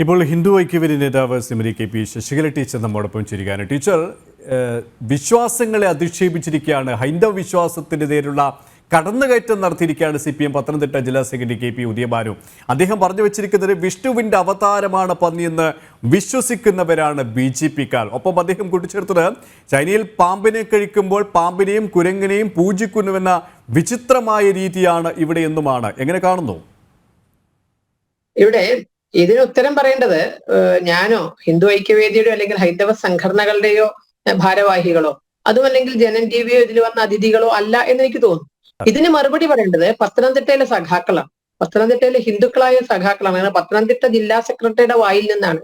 ഇപ്പോൾ ഹിന്ദു ഐക്യവേദി നേതാവ് Shrimati K P Sasikala teacher നമ്മോടൊപ്പം ചേരുകയാണ്. ടീച്ചർ, വിശ്വാസങ്ങളെ അധിക്ഷേപിച്ചിരിക്കുകയാണ്, ഹൈന്ദവ വിശ്വാസത്തിൻ്റെ നേരിലുള്ള കടന്നുകയറ്റം നടത്തിയിരിക്കുകയാണ് CPM പത്തനംതിട്ട ജില്ലാ സെക്രട്ടറി KP ഉദയഭാനു. അദ്ദേഹം പറഞ്ഞു വെച്ചിരിക്കുന്നത് വിഷ്ണുവിൻ്റെ അവതാരമാണ് പന്നിയെന്ന് വിശ്വസിക്കുന്നവരാണ് BJP-ക്കാർ. ഒപ്പം അദ്ദേഹം കൂട്ടിച്ചേർത്തത് ചൈനയിൽ പാമ്പിനെ കഴിക്കുമ്പോൾ പാമ്പിനെയും കുരങ്ങിനെയും പൂജിക്കുന്നുവെന്ന വിചിത്രമായ രീതിയാണ് ഇവിടെ എന്നുമാണ്. എങ്ങനെ കാണുന്നു? ഇവിടെ ഇതിന് ഉത്തരം പറയേണ്ടത് ഞാനോ ഹിന്ദു ഐക്യവേദിയുടെയോ അല്ലെങ്കിൽ ഹൈന്ദവ സംഘടനകളുടെയോ ഭാരവാഹികളോ അതുമല്ലെങ്കിൽ ജനൻ TVയോ ഇതിൽ വന്ന അതിഥികളോ അല്ല എന്ന് എനിക്ക് തോന്നുന്നു. ഇതിന് മറുപടി പറയേണ്ടത് പത്തനംതിട്ടയിലെ സഖാക്കളാണ്, പത്തനംതിട്ടയിലെ ഹിന്ദുക്കളായ സഖാക്കളാണ്. അങ്ങനെ പത്തനംതിട്ട ജില്ലാ സെക്രട്ടറിയുടെ വായിൽ നിന്നാണ്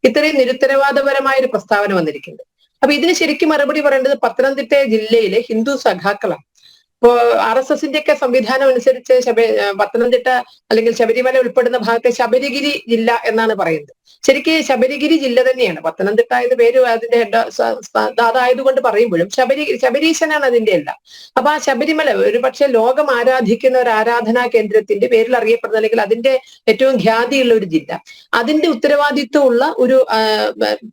ഇത്രയും നിരുത്തരവാദപരമായ ഒരു പ്രസ്താവന വന്നിരിക്കുന്നത്. അപ്പൊ ഇതിന് ശരിക്കും മറുപടി പറയേണ്ടത് പത്തനംതിട്ട ജില്ലയിലെ ഹിന്ദു സഖാക്കളാണ്. ഇപ്പോ RSSന്റെ ഒക്കെ സംവിധാനം അനുസരിച്ച് പത്തനംതിട്ട അല്ലെങ്കിൽ ശബരിമല ഉൾപ്പെടുന്ന ഭാഗത്തെ ശബരിഗിരി ജില്ല എന്നാണ് പറയുന്നത്. ശരിക്കും ശബരിഗിരി ജില്ല തന്നെയാണ്. പത്തനംതിട്ട എന്ന പേര് അതിന്റെ അതായതുകൊണ്ട് പറയുമ്പോഴും ശബരീശനാണ് അതിന്റെ എല്ലാം. അപ്പൊ ആ ശബരിമല ഒരു പക്ഷെ ലോകം ആരാധിക്കുന്ന ഒരു ആരാധനാ കേന്ദ്രത്തിന്റെ പേരിൽ അറിയപ്പെടുന്ന അല്ലെങ്കിൽ അതിന്റെ ഏറ്റവും ഖ്യാതിയുള്ള ഒരു ജില്ല, അതിന്റെ ഉത്തരവാദിത്വമുള്ള ഒരു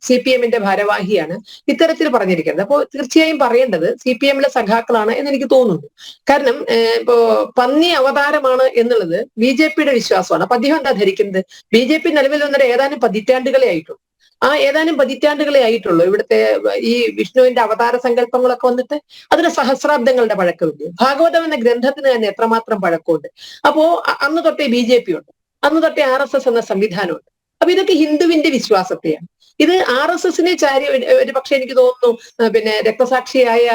CPMന്റെ ഭാരവാഹിയാണ് ഇത്തരത്തിൽ പറഞ്ഞിരിക്കുന്നത്. അപ്പോൾ തീർച്ചയായും പറയേണ്ടത് CPMലെ സഖാക്കളാണ് എന്ന് എനിക്ക് തോന്നുന്നു. കാരണം ഇപ്പോ പന്നി അവതാരമാണ് എന്നുള്ളത് BJPയുടെ വിശ്വാസമാണ്. അപ്പൊ അദ്ദേഹം എന്താ ധരിക്കുന്നത്? BJP നിലവിൽ വന്നിട്ട് ഏതാനും പതിറ്റാണ്ടുകളെ ആയിട്ടുള്ളൂ. ആ ഏതാനും പതിറ്റാണ്ടുകളെ ആയിട്ടുള്ളൂ ഇവിടുത്തെ ഈ വിഷ്ണുവിന്റെ അവതാര സങ്കല്പങ്ങളൊക്കെ വന്നിട്ട് അതിന് സഹസ്രാബ്ദങ്ങളുടെ പഴക്കമില്ല. ഭാഗവതം എന്ന ഗ്രന്ഥത്തിന് തന്നെ എത്രമാത്രം പഴക്കമുണ്ട്. അപ്പോ അന്ന് തൊട്ടേ BJP ഉണ്ട്, അന്ന് തൊട്ടേ RSS എന്ന സംവിധാനമുണ്ട്. അപ്പൊ ഇതൊക്കെ ഹിന്ദുവിന്റെ വിശ്വാസത്തെയാണ്. ഇത് RSSനെ ചാരി ഒരു പക്ഷെ എനിക്ക് തോന്നുന്നു പിന്നെ രക്തസാക്ഷിയായ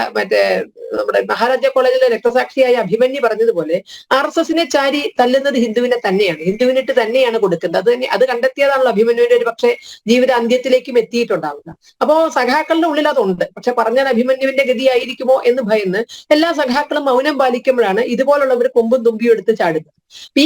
നമ്മുടെ മഹാരാജ കോളേജിലെ രക്തസാക്ഷിയായ അഭിമന്യു പറഞ്ഞതുപോലെ RSSനെ ചാരി തല്ലുന്നത് ഹിന്ദുവിനെ തന്നെയാണ്, ഹിന്ദുവിനിട്ട് തന്നെയാണ് കൊടുക്കുന്നത്. അത് കണ്ടെത്തിയതാണല്ലോ അഭിമന്യുവിന്റെ ഒരു പക്ഷേ ജീവിത അന്ത്യത്തിലേക്കും എത്തിയിട്ടുണ്ടാവുക. അപ്പോ സഖാക്കളുടെ ഉള്ളിൽ അതുണ്ട്. പക്ഷെ പറഞ്ഞാൽ അഭിമന്യുവിന്റെ ഗതിയായിരിക്കുമോ എന്ന് ഭയന്ന് എല്ലാ സഖാക്കളും മൗനം പാലിക്കുമ്പോഴാണ് ഇതുപോലുള്ളവർ കൊമ്പും തുമ്പിയും എടുത്ത് ചാടുന്നത്.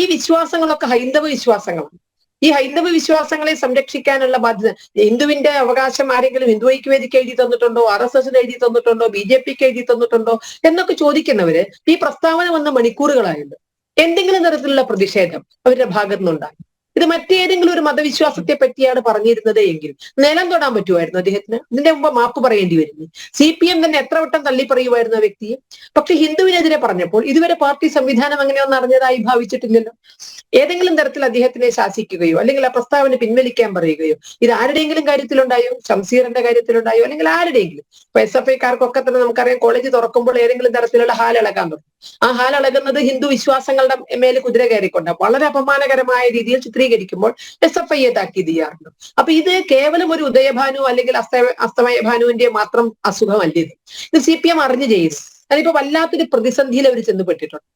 ഈ വിശ്വാസങ്ങളൊക്കെ ഹൈന്ദവ വിശ്വാസങ്ങളാണ്. ഈ ഹൈന്ദവ വിശ്വാസങ്ങളെ സംരക്ഷിക്കാനുള്ള ബാധ്യത ഹിന്ദുവിന്റെ അവകാശം ആരെങ്കിലും ഹിന്ദു ഐക്യവേദിക്ക് എഴുതി തന്നിട്ടുണ്ടോ, RSSന് എഴുതി തന്നിട്ടുണ്ടോ, BJPക്ക് എഴുതി തന്നിട്ടുണ്ടോ എന്നൊക്കെ ചോദിക്കുന്നവര് ഈ പ്രസ്താവന വന്ന മണിക്കൂറുകളായുണ്ട്. എന്തെങ്കിലും തരത്തിലുള്ള പ്രതിഷേധം അവരുടെ ഭാഗത്തു നിന്നുണ്ടായി. ഇത് മറ്റേതെങ്കിലും ഒരു മതവിശ്വാസത്തെ പറ്റിയാണ് പറഞ്ഞിരുന്നത് എങ്കിൽ നിലം തൊടാൻ പറ്റുമായിരുന്നു അദ്ദേഹത്തിന്. ഇതിന്റെ മുമ്പ് മാപ്പ് പറയേണ്ടി വരുന്നു. CPM തന്നെ എത്ര വട്ടം തള്ളി പറയുമായിരുന്നു ആ വ്യക്തിയെ. പക്ഷെ ഹിന്ദുവിനെതിരെ പറഞ്ഞപ്പോൾ ഇതുവരെ പാർട്ടി സംവിധാനം അങ്ങനെയൊന്നും അറിഞ്ഞതായി ഭാവിച്ചിട്ടില്ലല്ലോ. ഏതെങ്കിലും തരത്തിൽ അദ്ദേഹത്തിനെ ശാസിക്കുകയോ അല്ലെങ്കിൽ ആ പ്രസ്താവന പിൻവലിക്കാൻ പറയുകയോ ഇത് ആരുടെയെങ്കിലും കാര്യത്തിലുണ്ടായോ? ഷംസീറിന്റെ കാര്യത്തിലുണ്ടായോ? അല്ലെങ്കിൽ ആരുടെയെങ്കിലും? ഇപ്പൊ SFIക്കാർക്കൊക്കെ തന്നെ നമുക്കറിയാം, കോളേജ് തുറക്കുമ്പോൾ ഏതെങ്കിലും തരത്തിലുള്ള ഹാൽ ഇളകാൻ തുടങ്ങും. ആ ഹാൽ ഇളകുന്നത് ഹിന്ദു വിശ്വാസങ്ങളുടെ മേലെ കുതിര കയറിക്കൊണ്ട് വളരെ അപമാനകരമായ രീതിയിൽ ചിത്രീകരിക്കുമ്പോൾ SFIയെ താക്കീത് ചെയ്യാറുണ്ട്. അപ്പൊ ഇത് കേവലം ഒരു ഉദയഭാനു അല്ലെങ്കിൽ അസ്തമയ ഭാനുവിന്റെ മാത്രം അസുഖമല്ല. ഇത് CPM അറിഞ്ഞു ചെയ്യുന്നു. അതിപ്പോ വല്ലാത്തൊരു പ്രതിസന്ധിയിൽ അവർ ചെന്നുപെട്ടിട്ടുണ്ട്.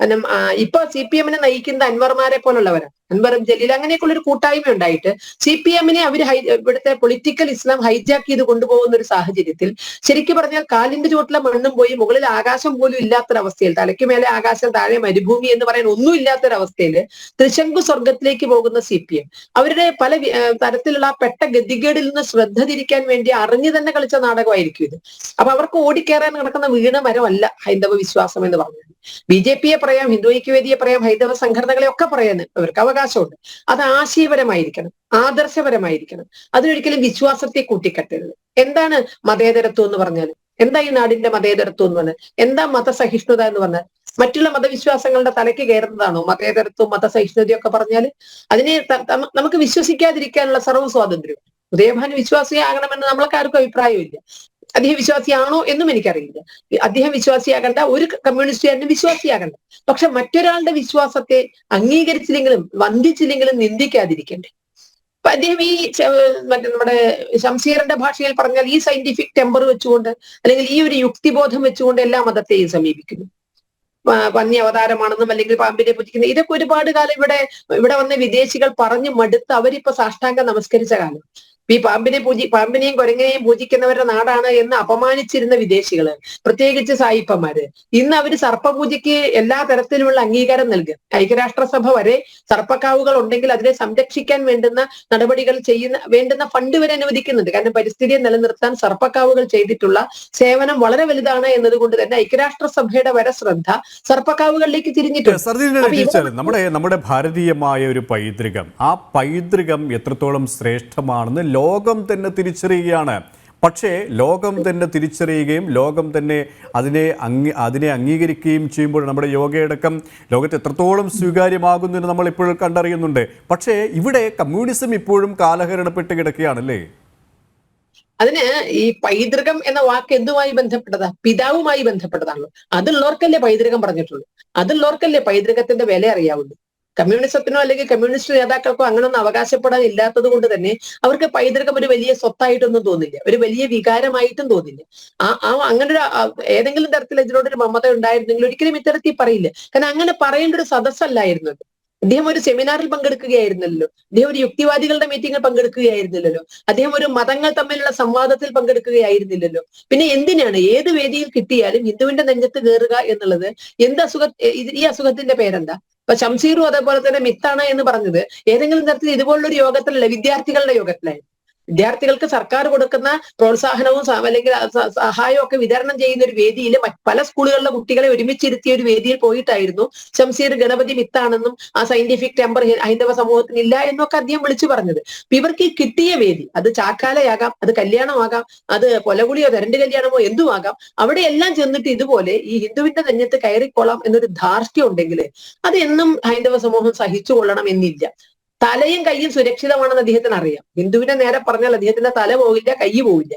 കാരണം ഇപ്പൊ CPMനെ നയിക്കുന്ന അൻവർമാരെ പോലുള്ളവരാണ്. അൻവറും ജലീൽ അങ്ങനെയൊക്കെയുള്ള ഒരു കൂട്ടായ്മ ഉണ്ടായിട്ട് CPMനെ അവര് ഇവിടുത്തെ പൊളിറ്റിക്കൽ ഇസ്ലാം ഹൈജാക്ക് ചെയ്ത് കൊണ്ടുപോകുന്ന ഒരു സാഹചര്യത്തിൽ ശരിക്കും പറഞ്ഞാൽ കാലിന്റെ ചുവട്ടിലെ മണ്ണും പോയി മുകളിൽ ആകാശം പോലും ഇല്ലാത്തൊരവസ്ഥയിൽ, തലയ്ക്ക് മേലെ ആകാശം താഴെ മരുഭൂമി എന്ന് പറയാൻ ഒന്നും ഇല്ലാത്തൊരവസ്ഥയിൽ ത്രിശങ്കു സ്വർഗത്തിലേക്ക് പോകുന്ന CPM അവരുടെ പല തരത്തിലുള്ള പെട്ട ഗതികേടിൽ നിന്ന് ശ്രദ്ധ തിരിക്കാൻ വേണ്ടി അറിഞ്ഞു തന്നെ കളിച്ച നാടകമായിരിക്കും ഇത്. അപ്പൊ അവർക്ക് ഓടിക്കേറാൻ നടക്കുന്ന വീണ മരമല്ല ഹൈന്ദവ വിശ്വാസം എന്ന് പറഞ്ഞത്. BJPയെ പറയാം, ഹിന്ദു ഐക്യവേദിയെ പറയാം, ഹൈന്ദവ സംഘടനകളെ ഒക്കെ പറയാൻ അവർക്ക് അവകാശമുണ്ട്. അത് ആശയപരമായിരിക്കണം, ആദർശപരമായിരിക്കണം. അതിനൊരിക്കലും വിശ്വാസത്തെ കൂട്ടിക്കെട്ടരുത്. എന്താണ് മതേതരത്വം എന്ന് പറഞ്ഞാൽ? എന്താ ഈ നാടിന്റെ മതേതരത്വം എന്ന് പറഞ്ഞാൽ? എന്താ മതസഹിഷ്ണുത എന്ന് പറഞ്ഞാൽ? മറ്റുള്ള മതവിശ്വാസങ്ങളുടെ തലയ്ക്ക് കയറുന്നതാണോ മതേതരത്വം, മതസഹിഷ്ണുതയും ഒക്കെ പറഞ്ഞാൽ? അതിനെ നമുക്ക് വിശ്വസിക്കാതിരിക്കാനുള്ള സർവ്വ സ്വാതന്ത്ര്യം. ഉദയഭാനു വിശ്വാസിയാകണമെന്ന് നമ്മൾക്ക് ആർക്കും അഭിപ്രായമില്ല. അദ്ദേഹം വിശ്വാസിയാണോ എന്നും എനിക്കറിയില്ല. അദ്ദേഹം വിശ്വാസിയാകണ്ട, ഒരു കമ്മ്യൂണിസ്റ്റുകാരനും വിശ്വാസിയാകണ്ട. പക്ഷെ മറ്റൊരാളുടെ വിശ്വാസത്തെ അംഗീകരിച്ചില്ലെങ്കിലും വന്ദിച്ചില്ലെങ്കിലും നിന്ദിക്കാതിരിക്കണ്ടേ? അപ്പൊ അദ്ദേഹം ഈ നമ്മുടെ ഷംസീറിന്റെ ഭാഷയിൽ പറഞ്ഞാൽ ഈ സയന്റിഫിക് ടെമ്പർ വെച്ചുകൊണ്ട് അല്ലെങ്കിൽ ഈ ഒരു യുക്തിബോധം വെച്ചുകൊണ്ട് എല്ലാ മതത്തെയും സമീപിക്കുന്നു. പന്നി അവതാരമാണെന്നും അല്ലെങ്കിൽ പാമ്പിനെ പൂജിക്കുന്ന ഇതൊക്കെ ഒരുപാട് കാലം ഇവിടെ വന്ന വിദേശികൾ പറഞ്ഞു മടുത്ത് അവരിപ്പോ സാഷ്ടാംഗം നമസ്കരിച്ച കാലം. ഈ പാമ്പിനെയും കുരങ്ങിനെയും പൂജിക്കുന്നവരുടെ നാടാണ് എന്ന് അപമാനിച്ചിരുന്ന വിദേശികള്, പ്രത്യേകിച്ച് സായിപ്പന്മാര്, ഇന്ന് അവര് സർപ്പപൂജയ്ക്ക് എല്ലാ തരത്തിലുമുള്ള അംഗീകാരം നൽകുക. ഐക്യരാഷ്ട്രസഭ വരെ സർപ്പക്കാവുകൾ ഉണ്ടെങ്കിൽ അതിനെ സംരക്ഷിക്കാൻ വേണ്ടുന്ന നടപടികൾ വേണ്ടുന്ന ഫണ്ട് വരെ അനുവദിക്കുന്നുണ്ട്. കാരണം പരിസ്ഥിതിയെ നിലനിർത്താൻ സർപ്പക്കാവുകൾ ചെയ്തിട്ടുള്ള സേവനം വളരെ വലുതാണ് എന്നതുകൊണ്ട് തന്നെ ഐക്യരാഷ്ട്രസഭയുടെ വരെ ശ്രദ്ധ സർപ്പക്കാവുകളിലേക്ക് തിരിഞ്ഞിട്ടുണ്ട്. നമ്മുടെ ഭാരതീയമായ ഒരു പൈതൃകം, ആ പൈതൃകം എത്രത്തോളം ശ്രേഷ്ഠമാണെന്ന് ലോകം തന്നെ തിരിച്ചറിയുകയാണ്. പക്ഷേ ലോകം തന്നെ തിരിച്ചറിയുകയും ലോകം തന്നെ അതിനെ അംഗീകരിക്കുകയും ചെയ്യുമ്പോൾ നമ്മുടെ യോഗയടക്കം ലോകത്ത് എത്രത്തോളം സ്വീകാര്യമാകുന്നു എന്ന് നമ്മൾ ഇപ്പോഴും കണ്ടറിയുന്നുണ്ട്. പക്ഷേ ഇവിടെ കമ്മ്യൂണിസം ഇപ്പോഴും കാലഹരണപ്പെട്ട് കിടക്കുകയാണല്ലേ? അതിന് ഈ പൈതൃകം എന്ന വാക്ക് എന്തുമായി ബന്ധപ്പെട്ടതാ? പിതാവുമായി ബന്ധപ്പെട്ടതാണല്ലോ. അതുള്ളവർക്കല്ലേ പൈതൃകം പറഞ്ഞിട്ടുള്ളൂ, അതുള്ളവർക്കല്ലേ പൈതൃകത്തിന്റെ വില അറിയാവുള്ളൂ. കമ്മ്യൂണിസത്തിനോ അല്ലെങ്കിൽ കമ്മ്യൂണിസ്റ്റ് നേതാക്കൾക്കോ അങ്ങനൊന്നും അവകാശപ്പെടാൻ ഇല്ലാത്തത് കൊണ്ട് തന്നെ അവർക്ക് പൈതൃകം ഒരു വലിയ സ്വത്തായിട്ടൊന്നും തോന്നില്ല, ഒരു വലിയ വികാരമായിട്ടും തോന്നില്ല. അങ്ങനെ ഒരു ഏതെങ്കിലും തരത്തിൽ ഇതിനോടൊരു മമത ഉണ്ടായിരുന്നെങ്കിൽ ഒരിക്കലും ഇത്തരത്തിൽ പറയില്ല. കാരണം അങ്ങനെ പറയേണ്ട ഒരു സദസ്സല്ലായിരുന്നു. അദ്ദേഹം ഒരു സെമിനാറിൽ പങ്കെടുക്കുകയായിരുന്നല്ലോ, അദ്ദേഹം ഒരു യുക്തിവാദികളുടെ മീറ്റിംഗിൽ പങ്കെടുക്കുകയായിരുന്നില്ലല്ലോ, അദ്ദേഹം ഒരു മതങ്ങൾ തമ്മിലുള്ള സംവാദത്തിൽ പങ്കെടുക്കുകയായിരുന്നില്ലല്ലോ. പിന്നെ എന്തിനാണ് ഏത് വേദിയിൽ കിട്ടിയാലും ഹിന്ദുവിന്റെ നെഞ്ചത്ത് കയറുക എന്നുള്ളത്? ഈ അസുഖത്തിന്റെ പേരെന്താ? ഇപ്പൊ ഷംസീറും അതേപോലെ തന്നെ മിത്താണ് എന്ന് പറഞ്ഞത് ഏതെങ്കിലും തരത്തിൽ ഇതുപോലുള്ളൊരു യോഗത്തിലല്ല, വിദ്യാർത്ഥികളുടെ യോഗത്തിലായിരുന്നു. വിദ്യാർത്ഥികൾക്ക് സർക്കാർ കൊടുക്കുന്ന പ്രോത്സാഹനവും അല്ലെങ്കിൽ സഹായവും ഒക്കെ വിതരണം ചെയ്യുന്ന ഒരു വേദിയിൽ പല സ്കൂളുകളിലെ കുട്ടികളെ ഒരുമിച്ചിരുത്തിയ ഒരു വേദിയിൽ പോയിട്ടായിരുന്നു ഷംസീർ ഗണപതി മിത്താണെന്നും ആ സയന്റിഫിക് ടെമ്പർ ഹൈന്ദവ സമൂഹത്തിന് ഇല്ല എന്നൊക്കെ അദ്ദേഹം വിളിച്ചു പറഞ്ഞത്. അപ്പൊ ഇവർക്ക് ഈ കിട്ടിയ വേദി, അത് ചാക്കാലയാകാം, അത് കല്യാണമാകാം, അത് കൊലകുളിയോ തരണ്ട് കല്യാണമോ എന്തുമാകാം, അവിടെയെല്ലാം ചെന്നിട്ട് ഇതുപോലെ ഈ ഹിന്ദുവിന്റെ നെഞ്ഞത്ത് കയറിക്കൊള്ളാം എന്നൊരു ധാർഷ്ട്യം ഉണ്ടെങ്കിൽ അത് എന്നും ഹൈന്ദവ സമൂഹം സഹിച്ചു കൊള്ളണം എന്നില്ല. തലയും കൈയും സുരക്ഷിതമാണെന്ന് അദ്ദേഹത്തിന് അറിയാം. ഹിന്ദുവിനെ നേരെ പറഞ്ഞാൽ അദ്ദേഹത്തിന്റെ തല പോകില്ല, കൈ പോകില്ല.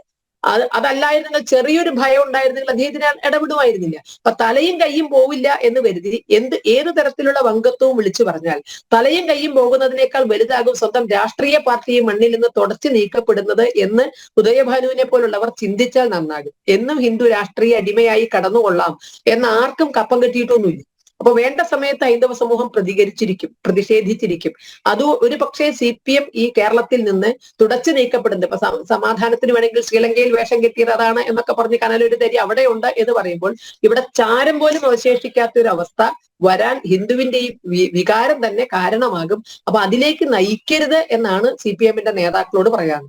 അതല്ലായിരുന്നെങ്കിൽ ചെറിയൊരു ഭയം ഉണ്ടായിരുന്നെങ്കിൽ അദ്ദേഹത്തിന് ഇടപെടുമായിരുന്നില്ല. അപ്പൊ തലയും കൈയും പോവില്ല എന്ന് കരുതി ഏത് തരത്തിലുള്ള വംഗത്വവും വിളിച്ചു പറഞ്ഞാൽ തലയും കൈയും പോകുന്നതിനേക്കാൾ വലുതാകും സ്വന്തം രാഷ്ട്രീയ പാർട്ടിയെ മണ്ണിൽ നിന്ന് തുടച്ചു നീക്കപ്പെടുന്നത് എന്ന് ഉദയഭാനുവിനെ പോലുള്ളവർ ചിന്തിച്ചാൽ നന്നാകും. എന്നും ഹിന്ദു രാഷ്ട്രീയ അടിമയായി കടന്നുകൊള്ളാം എന്ന് ആർക്കും കപ്പം കെട്ടിയിട്ടൊന്നുമില്ല. അപ്പൊ വേണ്ട സമയത്ത് ഹൈന്ദവ സമൂഹം പ്രതിഷേധിച്ചിരിക്കും. അത് ഒരു പക്ഷേ CPM ഈ കേരളത്തിൽ നിന്ന് തുടച്ചു നീക്കപ്പെടുന്നത്. ഇപ്പൊ സമാധാനത്തിന് വേണമെങ്കിൽ ശ്രീലങ്കയിൽ വേഷം കെട്ടിയത് അതാണ് എന്നൊക്കെ പറഞ്ഞ് കനലൊരു തരി അവിടെയുണ്ട് എന്ന് പറയുമ്പോൾ ഇവിടെ ചാരം പോലും അവശേഷിക്കാത്ത ഒരു അവസ്ഥ വരാൻ ഹിന്ദുവിന്റെ ഈ വികാരം തന്നെ കാരണമാകും. അപ്പൊ അതിലേക്ക് നയിക്കരുത് എന്നാണ് CPM-ന്റെ നേതാക്കളോട് പറയാറ്.